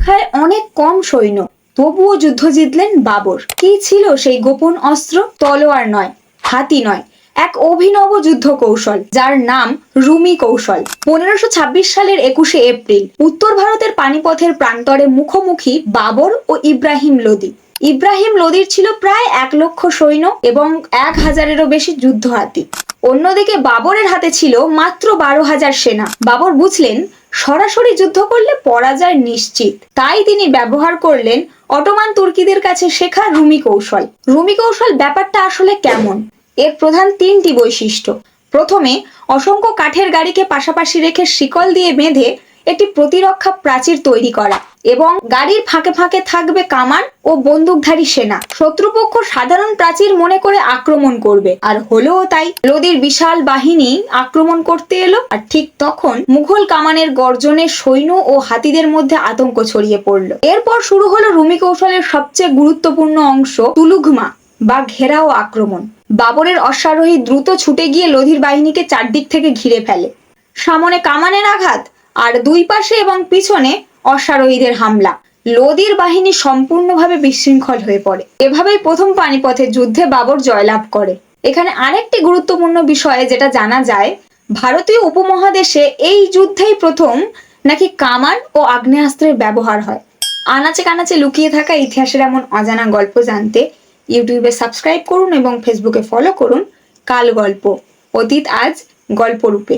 সংখ্যায় অনেক কম সৈন্য, তবুও যুদ্ধ জিতলেন বাবর। কি ছিল সেই গোপন অস্ত্র? তলোয়ার নয়, হাতি নয়, এক অভিনব যুদ্ধ কৌশল, যার নাম রুমি কৌশল। 1526 সালের 21শে এপ্রিল উত্তর ভারতের পানিপথের প্রান্তরে মুখোমুখি বাবর ও ইব্রাহিম লোদি। ইব্রাহিম লোদির ছিল প্রায় 1,00,000 সৈন্য এবং 1,000-এরও বেশি যুদ্ধ হাতি। অন্যদিকে বাবরের হাতে ছিল মাত্র 12,000 সেনা। বাবর বুঝলেন সরাসরি যুদ্ধ করলে পরাজয় নিশ্চিত, তাই তিনি ব্যবহার করলেন অটোমান তুর্কিদের কাছে শেখা রুমি কৌশল। রুমি কৌশল ব্যাপারটা আসলে কেমন? এর প্রধান 3টি বৈশিষ্ট্য। প্রথমে, অসংখ্য কাঠের গাড়িকে পাশাপাশি রেখে শিকল দিয়ে বেঁধে একটি প্রতিরক্ষা প্রাচীর তৈরি করা এবং গাড়ির ফাঁকে ফাঁকে থাকবে কামান ও বন্দুকধারী সেনা। শত্রুপক্ষ সাধারণ প্রাচীর মনে করে আক্রমণ করবে, আর হলোও তাই। লোদির বিশাল বাহিনী আক্রমণ করতে এলো, আর ঠিক তখন মুঘল কামানের গর্জনে সৈন্য ও হাতিদের মধ্যে আতঙ্ক ছড়িয়ে পড়লো। এরপর শুরু হলো রুমি কৌশলের সবচেয়ে গুরুত্বপূর্ণ অংশ, তুলুঘমা বা ঘেরাও আক্রমণ। বাবরের অশ্বারোহী দ্রুত ছুটে গিয়ে লোধির বাহিনীকে চারদিক থেকে ঘিরে ফেলে। সামনে কামানের আঘাত, আর দুই পাশে এবং পিছনে অশ্বারোহীদের হামলা। লোদির বাহিনী সম্পূর্ণভাবে বিশৃঙ্খল হয়ে পড়ে। এভাবেই প্রথম পানিপথের যুদ্ধে বাবর জয়লাভ করে। এখানে আরেকটি গুরুত্বপূর্ণ বিষয় যেটা জানা যায়, ভারতীয় উপমহাদেশে এই যুদ্ধেই প্রথম নাকি কামান ও আগ্নেয়াস্ত্রের ব্যবহার হয়। আনাচে কানাচে লুকিয়ে থাকা ইতিহাসের এমন অজানা গল্প জানতে ইউটিউবে সাবস্ক্রাইব করুন এবং ফেসবুকে ফলো করুন কাল গল্প, অতীত আজ গল্পরূপে।